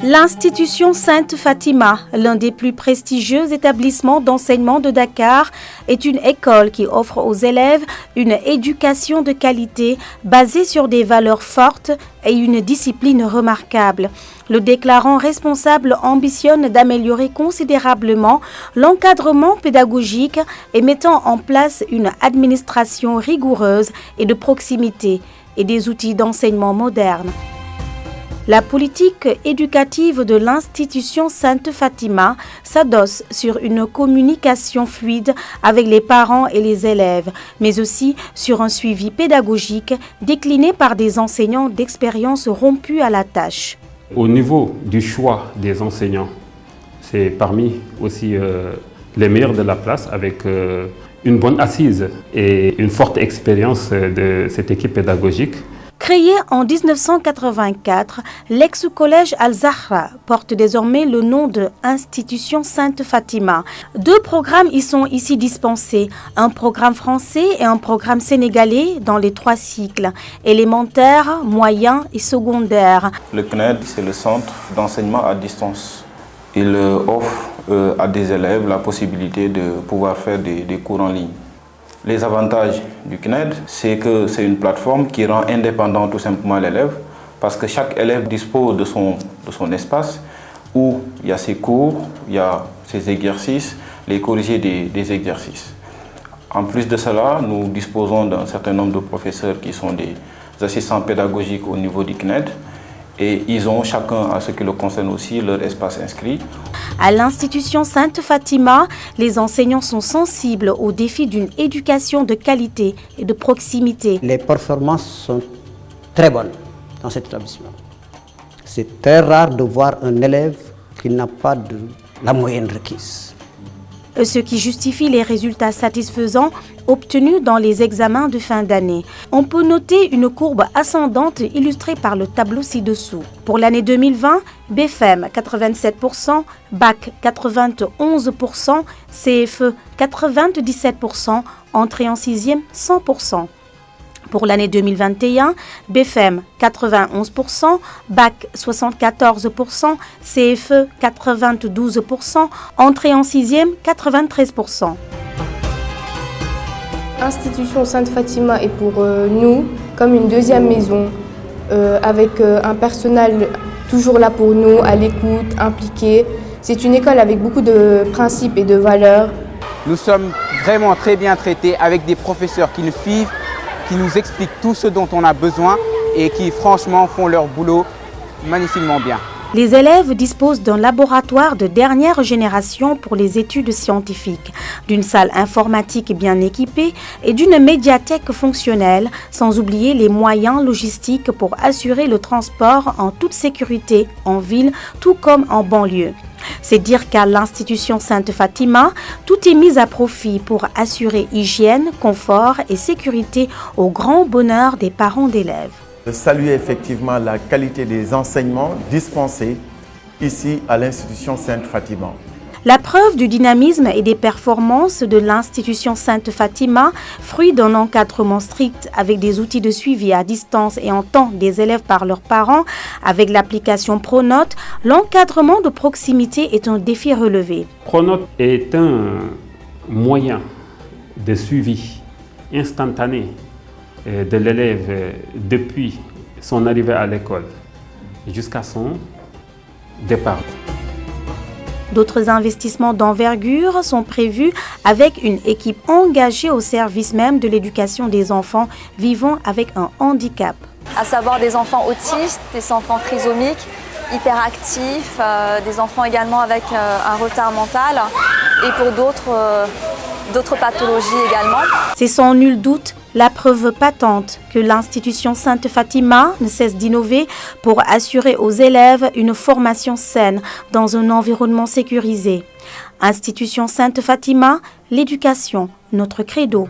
L'institution Sainte Fatima, l'un des plus prestigieux établissements d'enseignement de Dakar, est une école qui offre aux élèves une éducation de qualité basée sur des valeurs fortes et une discipline remarquable. Le déclarant responsable ambitionne d'améliorer considérablement l'encadrement pédagogique et mettant en place une administration rigoureuse et de proximité et des outils d'enseignement modernes. La politique éducative de l'institution Sainte Fatima s'adosse sur une communication fluide avec les parents et les élèves, mais aussi sur un suivi pédagogique décliné par des enseignants d'expérience rompus à la tâche. Au niveau du choix des enseignants, c'est parmi aussi les meilleurs de la place avec une bonne assise et une forte expérience de cette équipe pédagogique. Créé en 1984, l'ex-collège Al-Zahra porte désormais le nom de Institution Sainte Fatima. Deux programmes y sont ici dispensés, un programme français et un programme sénégalais dans les 3 cycles, élémentaire, moyen et secondaire. Le CNED, c'est le centre d'enseignement à distance. Il offre à des élèves la possibilité de pouvoir faire des cours en ligne. Les avantages du CNED, c'est que c'est une plateforme qui rend indépendant tout simplement l'élève parce que chaque élève dispose de son espace où il y a ses cours, il y a ses exercices, les corrigés des exercices. En plus de cela, nous disposons d'un certain nombre de professeurs qui sont des assistants pédagogiques au niveau du CNED et ils ont chacun, à ce qui le concerne aussi, leur espace inscrit. À l'institution Sainte Fatima, les enseignants sont sensibles aux défis d'une éducation de qualité et de proximité. Les performances sont très bonnes dans cet établissement. C'est très rare de voir un élève qui n'a pas de la moyenne requise. Ce qui justifie les résultats satisfaisants obtenus dans les examens de fin d'année. On peut noter une courbe ascendante illustrée par le tableau ci-dessous. Pour l'année 2020, BFM 87%, Bac 91%, CFE 97%, entrée en 6e 100%. Pour l'année 2021, BFM 91%, Bac 74%, CFE 92%, entrée en 6e 93%. L'institution Sainte Fatima est pour nous comme une deuxième maison, avec un personnel toujours là pour nous, à l'écoute, impliqué. C'est une école avec beaucoup de principes et de valeurs. Nous sommes vraiment très bien traités avec des professeurs qui nous suivent, qui nous expliquent tout ce dont on a besoin et qui franchement font leur boulot magnifiquement bien. Les élèves disposent d'un laboratoire de dernière génération pour les études scientifiques, d'une salle informatique bien équipée et d'une médiathèque fonctionnelle, sans oublier les moyens logistiques pour assurer le transport en toute sécurité en ville, tout comme en banlieue. C'est dire qu'à l'institution Sainte Fatima, tout est mis à profit pour assurer hygiène, confort et sécurité au grand bonheur des parents d'élèves. Je salue effectivement la qualité des enseignements dispensés ici à l'institution Sainte Fatima. La preuve du dynamisme et des performances de l'institution Sainte Fatima, fruit d'un encadrement strict avec des outils de suivi à distance et en temps des élèves par leurs parents, avec l'application Pronote, l'encadrement de proximité est un défi relevé. Pronote est un moyen de suivi instantané de l'élève depuis son arrivée à l'école jusqu'à son départ. D'autres investissements d'envergure sont prévus avec une équipe engagée au service même de l'éducation des enfants vivant avec un handicap. À savoir des enfants autistes, des enfants trisomiques, hyperactifs, des enfants également avec un retard mental et pour d'autres pathologies également. C'est sans nul doute la preuve patente que l'institution Sainte Fatima ne cesse d'innover pour assurer aux élèves une formation saine dans un environnement sécurisé. Institution Sainte Fatima, l'éducation, notre credo.